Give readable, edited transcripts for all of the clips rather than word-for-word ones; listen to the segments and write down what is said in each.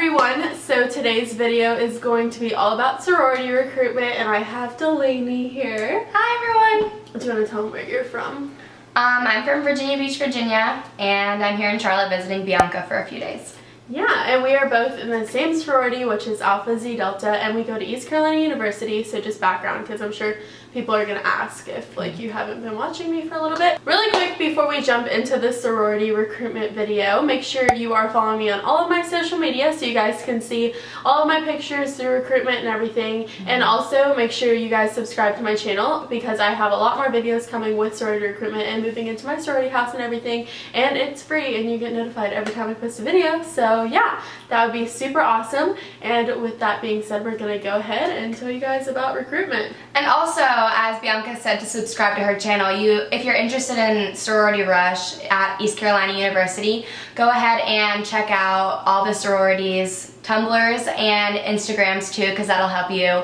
everyone, so today's video is going to be all about sorority recruitment, and I have Delaney here. Hi everyone! Do you want to tell them where you're from? I'm from Virginia Beach, Virginia, and I'm here in Charlotte visiting Bianca for a few days. Yeah, and we are both in the same sorority, which is Alpha Zeta Delta, and we go to East Carolina University, so just background, because I'm sure people are going to ask if you haven't been watching me for a little bit. Really quick before we jump into the sorority recruitment video, make sure you are following me on all of my social media so you guys can see all of my pictures through recruitment and everything. And also make sure you guys subscribe to my channel because I have a lot more videos coming with sorority recruitment and moving into my sorority house and everything, and it's free and you get notified every time I post a video. So yeah, that would be super awesome. And with that being said, we're going to go ahead and tell you guys about recruitment. And also, as Bianca said, to subscribe to her channel, if you're interested in Sorority Rush at East Carolina University, go ahead and check out all the sororities, Tumblrs, and Instagrams too, because that'll help you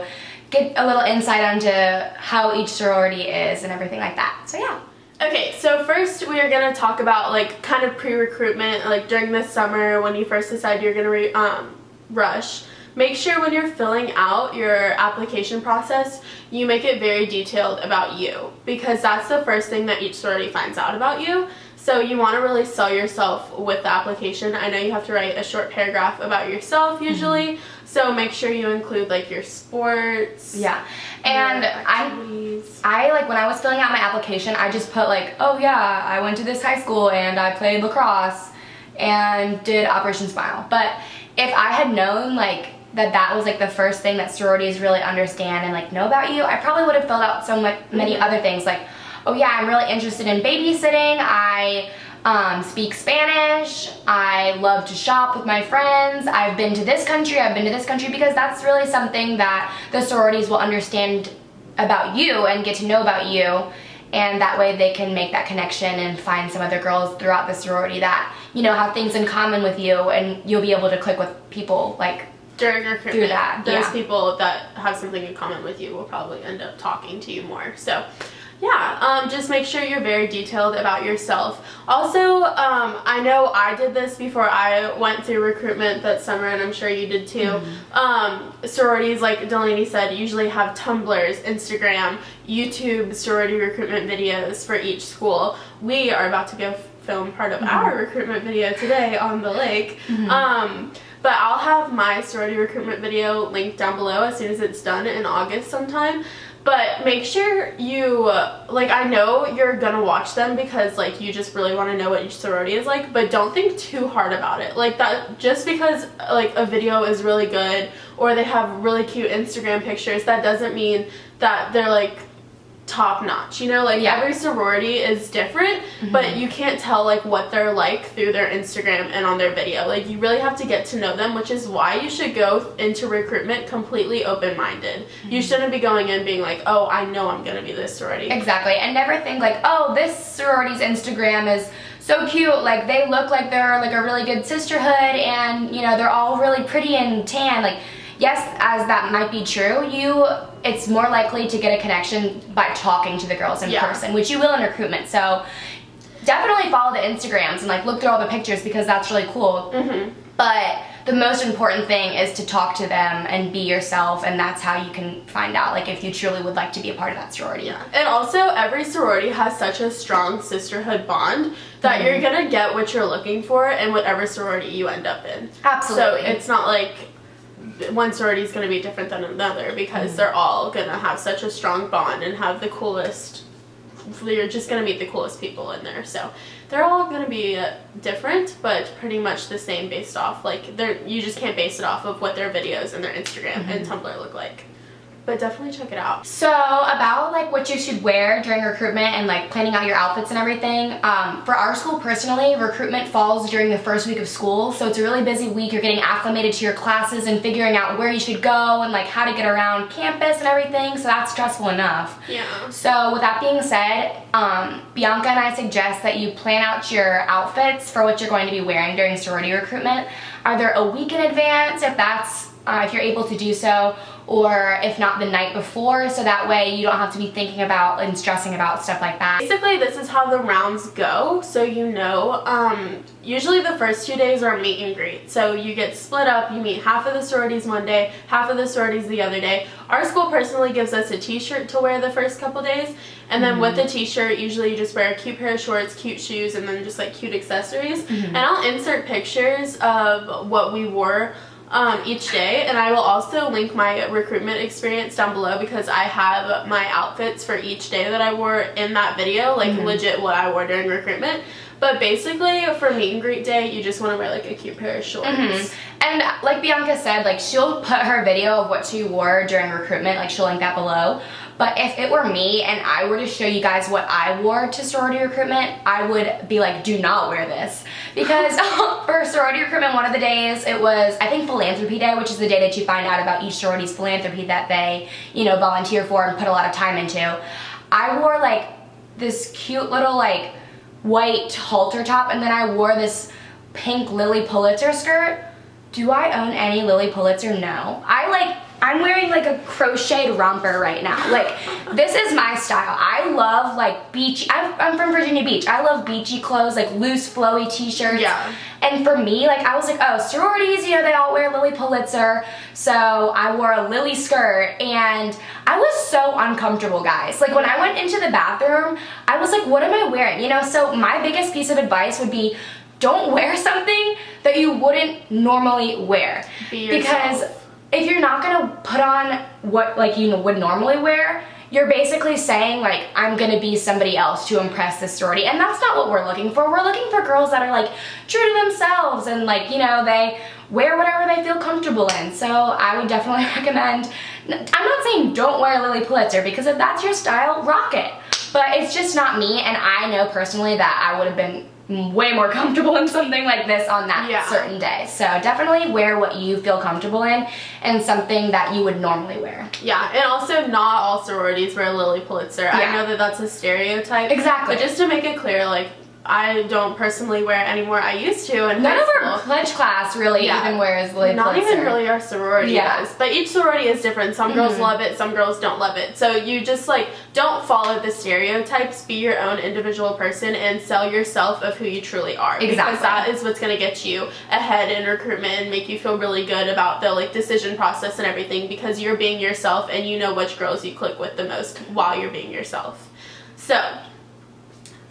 get a little insight onto how each sorority is and everything like that. So yeah. Okay, so first we are going to talk about like kind of pre-recruitment, like during the summer when you first decide you're going to rush. Make sure when you're filling out your application process, you make it very detailed about you, because that's the first thing that each sorority finds out about you. So you want to really sell yourself with the application. I know you have to write a short paragraph about yourself usually, so make sure you include like your sports. Yeah, and I like when I was filling out my application, I just put like, oh yeah, I went to this high school and I played lacrosse and did Operation Smile. But if I had known like that was like the first thing that sororities really understand and like know about you, I probably would have filled out so many other things like, oh yeah, I'm really interested in babysitting, I speak Spanish, I love to shop with my friends, I've been to this country, because that's really something that the sororities will understand about you and get to know about you, and that way they can make that connection and find some other girls throughout the sorority that, you know, have things in common with you, and you'll be able to click with people like during recruitment, through that. Those people that have something in common with you will probably end up talking to you more. So yeah, just make sure you're very detailed about yourself. Also, I know I did this before I went through recruitment that summer, and I'm sure you did too. Sororities, like Delaney said, usually have Tumblrs, Instagram, YouTube sorority recruitment videos for each school. We are about to go film part of our recruitment video today on the lake. But I'll have my sorority recruitment video linked down below as soon as it's done in August sometime. But make sure you, like, I know you're gonna watch them because, like, you just really want to know what each sorority is like, but don't think too hard about it. Like, that, just because, like, a video is really good or they have really cute Instagram pictures, that doesn't mean that they're, like, top notch, you know? Like, every sorority is different, but you can't tell like what they're like through their Instagram and on their video. Like, you really have to get to know them, which is why you should go into recruitment completely open-minded. You shouldn't be going in being like, oh, I know I'm gonna be this sorority. Exactly, and never think like, oh, this sorority's Instagram is so cute, like they look like they're like a really good sisterhood, and you know, they're all really pretty and tan. Like, yes, as that might be true, it's more likely to get a connection by talking to the girls in person, which you will in recruitment. So definitely follow the Instagrams and like look through all the pictures because that's really cool. But the most important thing is to talk to them and be yourself, and that's how you can find out like if you truly would like to be a part of that sorority. And also, every sorority has such a strong sisterhood bond that you're gonna get what you're looking for in whatever sorority you end up in. Absolutely. So it's not like one sorority is going to be different than another, because they're all going to have such a strong bond and have the coolest, you're just going to meet the coolest people in there. So they're all going to be different, but pretty much the same based off, like, you just can't base it off of what their videos and their Instagram and Tumblr look like. But definitely check it out. So about like what you should wear during recruitment and like planning out your outfits and everything. For our school personally, recruitment falls during the first week of school. So it's a really busy week. You're getting acclimated to your classes and figuring out where you should go and like how to get around campus and everything. So that's stressful enough. Yeah. So with that being said, Bianca and I suggest that you plan out your outfits for what you're going to be wearing during sorority recruitment. Either a week in advance if you're able to do so, or if not the night before, so that way you don't have to be thinking about and stressing about stuff like that. Basically, this is how the rounds go, so you know. Usually the first 2 days are meet and greet, so you get split up. You meet half of the sororities one day, half of the sororities the other day. Our school personally gives us a t-shirt to wear the first couple days, and then with the t-shirt, usually you just wear a cute pair of shorts, cute shoes, and then just like cute accessories. And I'll insert pictures of what we wore each day, and I will also link my recruitment experience down below, because I have my outfits for each day that I wore in that video, like legit what I wore during recruitment. But basically, for meet and greet day, you just want to wear like a cute pair of shorts. And like Bianca said, like she'll put her video of what she wore during recruitment, like she'll link that below. But if it were me and I were to show you guys what I wore to sorority recruitment, I would be like, do not wear this. Because for sorority recruitment, one of the days, it was, I think, philanthropy day, which is the day that you find out about each sorority's philanthropy that they, you know, volunteer for and put a lot of time into. I wore like this cute little like white halter top, and then I wore this pink Lily Pulitzer skirt. Do I own any Lily Pulitzer? No. I'm wearing like a crocheted romper right now. Like, this is my style. I love like beach. I'm from Virginia Beach. I love beachy clothes, like loose flowy t-shirts. Yeah. And for me, like I was like, oh, sororities, you know, they all wear Lily Pulitzer. So I wore a Lily skirt, and I was so uncomfortable, guys. Like when I went into the bathroom, I was like, what am I wearing? You know, so my biggest piece of advice would be, don't wear something that you wouldn't normally wear. Be yourself. Because if you're not gonna put on what like you would normally wear, you're basically saying like, I'm gonna be somebody else to impress this sorority, and that's not what we're looking for. We're looking for girls that are like true to themselves, and like, you know, they wear whatever they feel comfortable in. So I would definitely recommend, I'm not saying don't wear Lily Pulitzer, because if that's your style, rock it. But it's just not me, and I know personally that I would have been way more comfortable in something like this on that certain day. So definitely wear what you feel comfortable in and something that you would normally wear. Yeah, and also not all sororities wear Lily Pulitzer. Yeah. I know that that's a stereotype. Exactly. But just to make it clear, like, I don't personally wear it anymore. I used to in None high of school. our pledge class really even wears Lily Pulitzer. Not even really our sorority does. But each sorority is different. Some girls love it, some girls don't love it. So you just like, don't follow the stereotypes. Be your own individual person and sell yourself of who you truly are. Exactly. Because that is what's going to get you ahead in recruitment and make you feel really good about the like decision process and everything, because you're being yourself and you know which girls you click with the most while you're being yourself. So,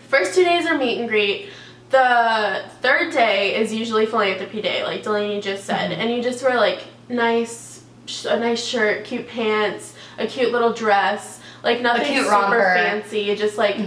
first 2 days are meet and greet. The third day is usually philanthropy day, like Delaney just said, and you just wear like a nice shirt, cute pants, a cute little dress, like nothing super romper. fancy, just like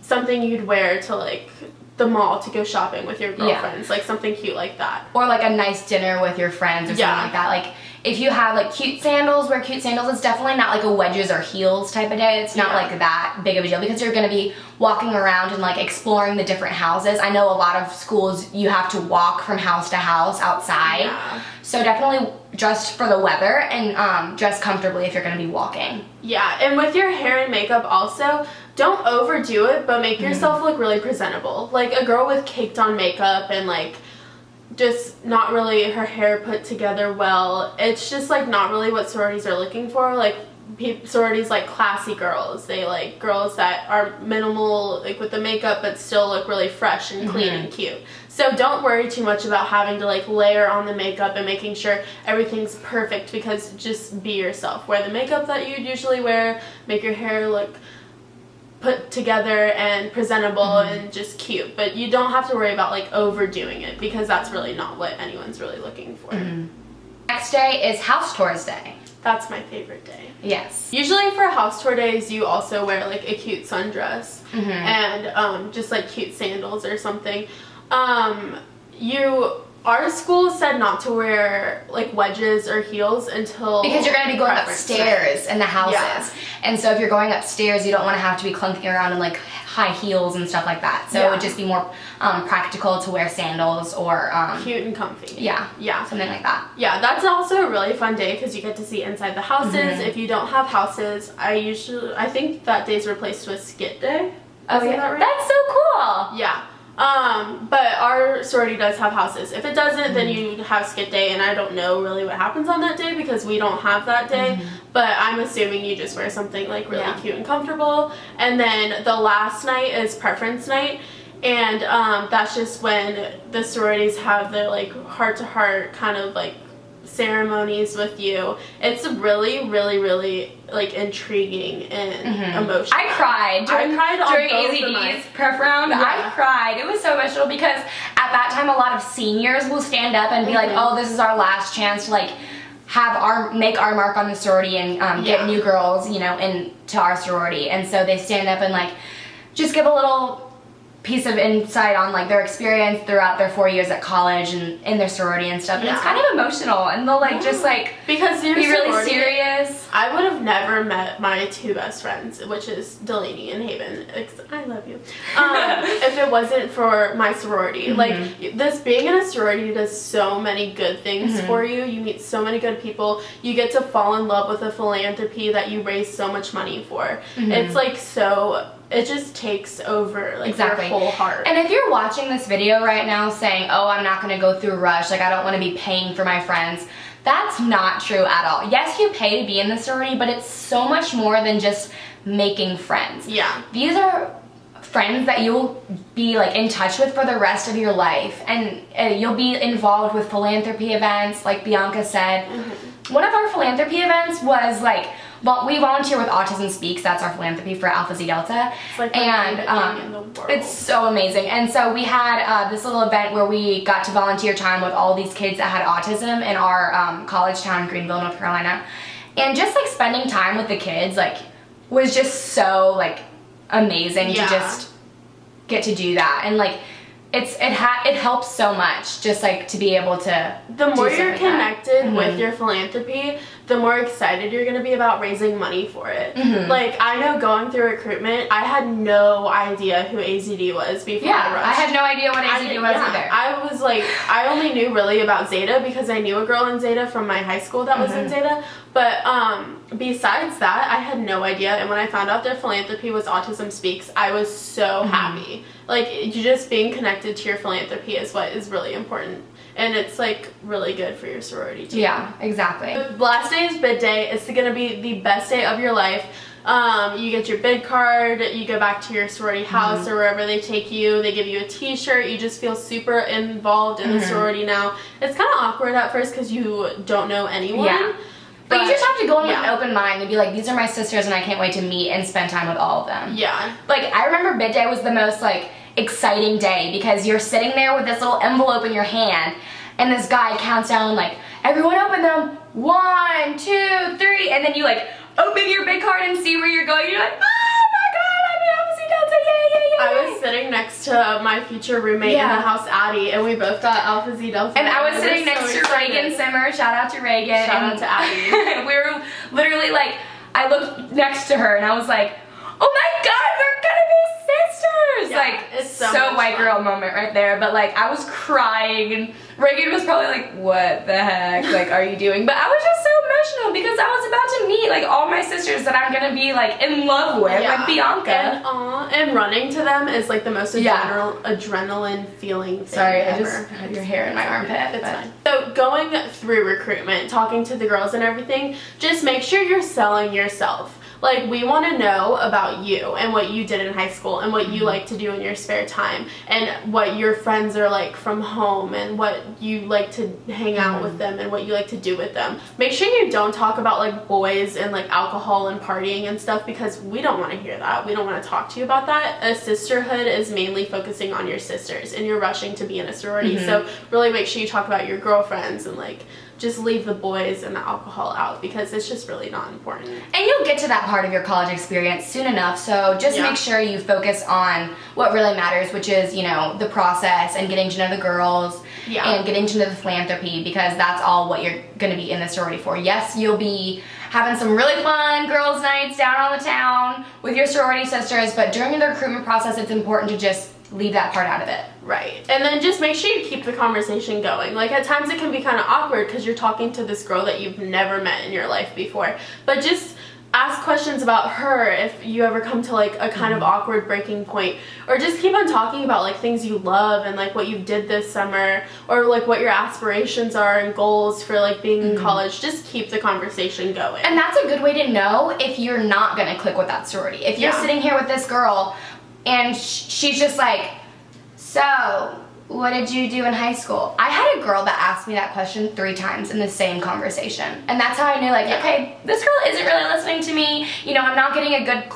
something you'd wear to like the mall to go shopping with your girlfriends, like something cute like that. Or like a nice dinner with your friends or something like that. Like if you have like cute sandals, wear cute sandals. It's definitely not like a wedges or heels type of day. It's not like that big of a deal, because you're going to be walking around and like exploring the different houses. I know a lot of schools you have to walk from house to house outside. Yeah. So definitely dress for the weather and dress comfortably if you're going to be walking. Yeah, and with your hair and makeup also, don't overdo it, but make yourself look really presentable. Like a girl with caked on makeup and like just not really her hair put together well, it's just like not really what sororities are looking for. Like sororities like classy girls. They like girls that are minimal like with the makeup but still look really fresh and clean and cute. So don't worry too much about having to like layer on the makeup and making sure everything's perfect, because just be yourself. Wear the makeup that you'd usually wear, make your hair look put together and presentable and just cute, but you don't have to worry about like overdoing it, because that's really not what anyone's really looking for. Next day is house tours day. That's my favorite day. Yes. Usually for house tour days you also wear like a cute sundress and just like cute sandals or something. Our school said not to wear like wedges or heels until, because you're going to be going upstairs in the houses, and so if you're going upstairs you don't want to have to be clunking around in like high heels and stuff like that, so it would just be more practical to wear sandals or cute and comfy, something like that. Yeah, that's also a really fun day because you get to see inside the houses. If you don't have houses, I think that day's replaced with skit day. Oh yeah, that right? That's so cool. Yeah. But our sorority does have houses. If it doesn't, then you have skip day, and I don't know really what happens on that day because we don't have that day. But I'm assuming you just wear something like really cute and comfortable. And then the last night is preference night. And that's just when the sororities have their like heart-to-heart kind of like ceremonies with you. It's really, really, really like intriguing and emotional. I cried during AZD's prep round. I cried. It was so emotional because at that time a lot of seniors will stand up and be like, oh, this is our last chance to like make our mark on the sorority and get new girls, you know, into our sorority. And so they stand up and like just give a little piece of insight on like their experience throughout their 4 years at college and in their sorority and stuff. And it's kind of emotional, and they'll like just like because be really serious. I would have never met my two best friends, which is Delaney and Haven. I love you. If it wasn't for my sorority, like this being in a sorority does so many good things for you. You meet so many good people. You get to fall in love with a philanthropy that you raise so much money for. It's like so. It just takes over like your whole heart. And if you're watching this video right now saying, oh, I'm not going to go through rush, like I don't want to be paying for my friends, that's not true at all. Yes, you pay to be in the sorority, but it's so much more than just making friends. Yeah. These are friends that you'll be like in touch with for the rest of your life, and you'll be involved with philanthropy events like Bianca said. One of our philanthropy events was like, well, we volunteer with Autism Speaks. That's our philanthropy for Alpha Zeta Delta. It's like it's so amazing. And so we had this little event where we got to volunteer time with all these kids that had autism in our college town, Greenville, North Carolina. And just like spending time with the kids like was just so like amazing to just get to do that. And like it helps so much just like to be able to the more you're connected with your philanthropy, the more excited you're going to be about raising money for it. Like I know going through recruitment, I had no idea who AZD was before I rushed. I had no idea what AZD was either. I was like, I only knew really about Zeta because I knew a girl in Zeta from my high school that was in Zeta. But besides that, I had no idea. And when I found out their philanthropy was Autism Speaks, I was so happy. Like, just being connected to your philanthropy is what is really important. And it's, like, really good for your sorority, too. Yeah, exactly. The last day is bid day. It's going to be the best day of your life. You get your bid card, you go back to your sorority house or wherever they take you. They give you a t-shirt. You just feel super involved in the sorority now. It's kind of awkward at first because you don't know anyone. Yeah. But you just have to go in with an open mind and be like, these are my sisters and I can't wait to meet and spend time with all of them. Yeah. Like, I remember bid day was the most, like, exciting day because you're sitting there with this little envelope in your hand and this guy counts down, like, everyone open them, 1, 2, 3, and then you, like, open your bid card and see where you're going. You're like, oh my god, I'm in Alpha Zeta Delta, yay, yay, yay. I was sitting next to my future roommate in the house, Addie, and we both got Alpha Zeta Delta. And I was sitting next to Reagan Simmer. Shout out to Reagan. Shout out to Addie. We were literally like, I looked next to her and I was like, oh my god, we're gonna be sisters! Yeah, like, it's so white girl moment right there. But like, I was crying and Reagan was probably like, what the heck, like, are you doing? But I was just so emotional because I was about to meet like all my sisters that I'm gonna be like in love with, like Bianca. And running to them is like the most adrenaline feeling thing Sorry, ever. I just had your hair in my armpit. It's fine. So going through recruitment, talking to the girls and everything, just make sure you're selling yourself. Like, we want to know about you and what you did in high school and what you like to do in your spare time and what your friends are like from home and what you like to hang out with them and what you like to do with them. Make sure you don't talk about like boys and like alcohol and partying and stuff because we don't want to hear that. We don't want to talk to you about that. A sisterhood is mainly focusing on your sisters and you're rushing to be in a sorority. So really make sure you talk about your girlfriends and like just leave the boys and the alcohol out because it's just really not important. And you'll get to that part of your college experience soon enough, so just make sure you focus on what really matters, which is, you know, the process and getting to know the girls and getting to know the philanthropy because that's all what you're going to be in the sorority for. Yes, you'll be having some really fun girls' nights down on the town with your sorority sisters, but during the recruitment process, it's important to just leave that part out of it. Right. And then just make sure you keep the conversation going. Like, at times it can be kind of awkward because you're talking to this girl that you've never met in your life before. But just, ask questions about her if you ever come to like a kind of awkward breaking point, or just keep on talking about like things you love and like what you did this summer, or like what your aspirations are and goals for like being in college. Just keep the conversation going. And that's a good way to know if you're not gonna click with that sorority. If you're sitting here with this girl and she's just like, so what did you do in high school? I had a girl that asked me that question 3 times in the same conversation. And that's how I knew, like, okay, this girl isn't really listening to me. You know, I'm not getting a good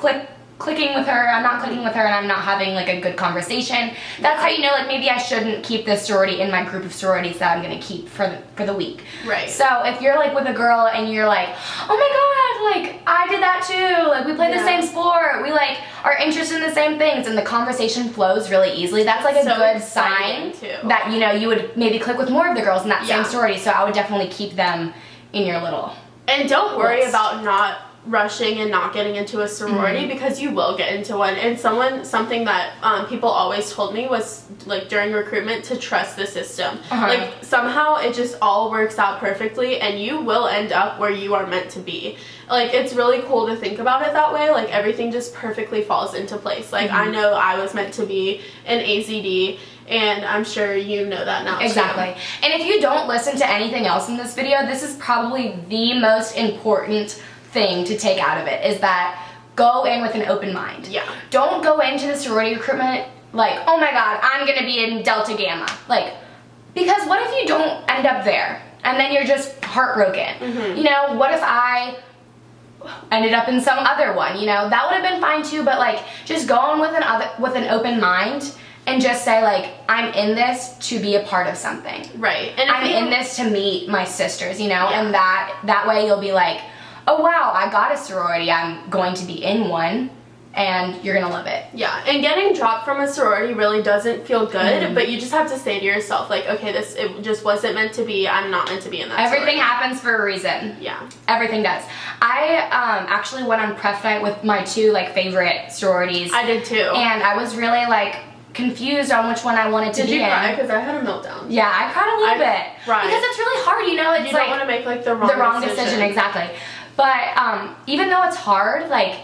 clicking with her. I'm not clicking with her, and I'm not having, like, a good conversation. That's how you know, like, maybe I shouldn't keep this sorority in my group of sororities that I'm going to keep for the week. Right. So if you're, like, with a girl and you're like, oh, my God, like, I did that, too. Like, we played the same sport. We, like, are interested in the same things, and the conversation flows really easily. That's, like, a good sign that, you know, you would maybe click with more of the girls in that same sorority. So I would definitely keep them in your little And don't worry about not rushing and not getting into a sorority, because you will get into one. And something that people always told me was, like, during recruitment, to trust the system. Like, somehow it just all works out perfectly, and you will end up where you are meant to be. Like, it's really cool to think about it that way. Like, everything just perfectly falls into place. Like, I know I was meant to be an AZD, and I'm sure you know that now. Exactly. Too. And if you don't listen to anything else in this video, this is probably the most important thing to take out of it, is that go in with an open mind. Yeah. Don't go into the sorority recruitment like, oh my God, I'm gonna be in Delta Gamma. Like, because what if you don't end up there and then you're just heartbroken? You know, what if I ended up in some other one? You know, that would have been fine too, but like, just go in with an open mind and just say, like, I'm in this to be a part of something. Right. And I'm in this to meet my sisters, you know, and that way you'll be like, oh wow, I got a sorority, I'm going to be in one, and you're gonna love it. Yeah, and getting dropped from a sorority really doesn't feel good, but you just have to say to yourself, like, okay, it just wasn't meant to be, I'm not meant to be in that Everything sorority. happens for a reason. Yeah. Everything does. I actually went on prep night with my 2, like, favorite sororities. I did too. And I was really, like, confused on which one I wanted to be in. Did you cry? Because I had a meltdown. Yeah, I cried a little bit. Right. Because it's really hard, you know, it's you like, don't want to make, like, the wrong decision. Exactly. But even though it's hard, like,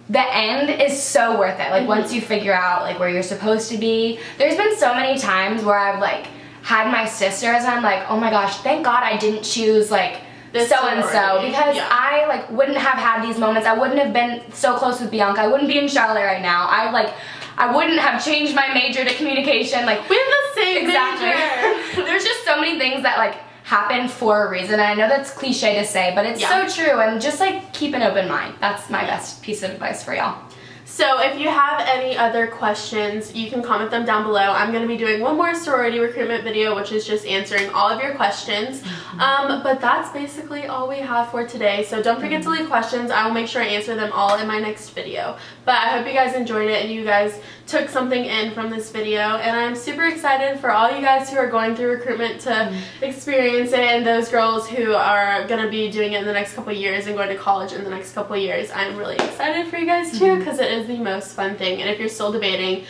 the end is so worth it. Like, once you figure out, like, where you're supposed to be. There's been so many times where I've, like, had my sisters and I'm like, oh my gosh, thank God I didn't choose, like, so-and-so, because I, like, wouldn't have had these moments. I wouldn't have been so close with Bianca. I wouldn't be in Charlotte right now. I wouldn't have changed my major to communication. Like, we have the same major. There's just so many things that, like, happen for a reason, and I know that's cliche to say, but it's so true. And just, like, keep an open mind. That's my best piece of advice for y'all. So if you have any other questions, you can comment them down below. I'm going to be doing one more sorority recruitment video, which is just answering all of your questions. But that's basically all we have for today. So don't forget to leave questions. I will make sure I answer them all in my next video. But I hope you guys enjoyed it and you guys took something in from this video. And I'm super excited for all you guys who are going through recruitment to experience it, and those girls who are going to be doing it in the next couple years and going to college in the next couple years. I'm really excited for you guys too, because it is the most fun thing. And if you're still debating,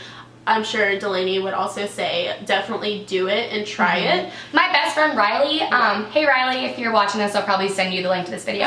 I'm sure Delaney would also say definitely do it and try it. My best friend Riley, hey Riley, if you're watching this, I'll probably send you the link to this video.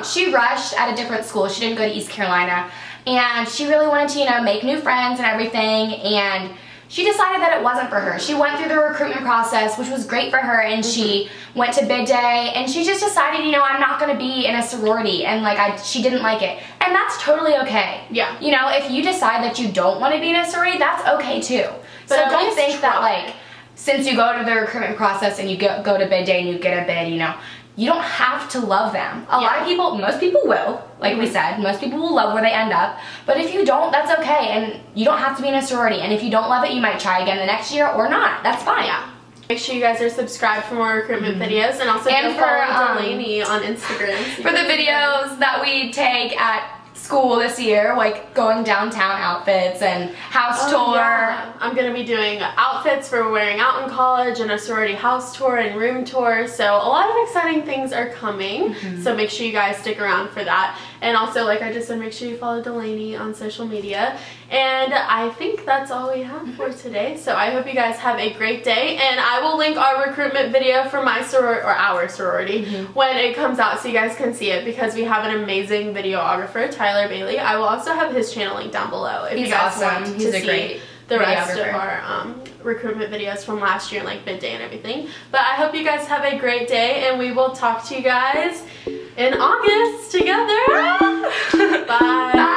She rushed at a different school. She didn't go to East Carolina, and she really wanted to, you know, make new friends and everything, and she decided that it wasn't for her. She went through the recruitment process, which was great for her, and she went to bid day, and she just decided, you know, I'm not gonna be in a sorority, and like she didn't like it. And that's totally okay. Yeah. You know, if you decide that you don't want to be in a sorority, that's okay too. But so don't think that, like, since you go to the recruitment process and you go to bid day and you get a bid, you know, you don't have to love them. A lot of people, most people will, like we said, most people will love where they end up. But if you don't, that's okay. And you don't have to be in a sorority. And if you don't love it, you might try again the next year or not. That's fine. Yeah. Make sure you guys are subscribed for more recruitment videos, and also follow Delaney on Instagram. For the videos that we take at school this year, like going downtown outfits and house tour. Yeah. I'm gonna be doing outfits for wearing out in college and a sorority house tour and room tour. So a lot of exciting things are coming. So make sure you guys stick around for that. And also, like I just said, make sure you follow Delaney on social media. And I think that's all we have for today. So I hope you guys have a great day. And I will link our recruitment video for my our sorority when it comes out so you guys can see it, because we have an amazing videographer, Tyler Bailey. I will also have his channel linked down below if you guys want to see the rest of our recruitment videos from last year, like bid day and everything. But I hope you guys have a great day, and we will talk to you guys in August together. Bye.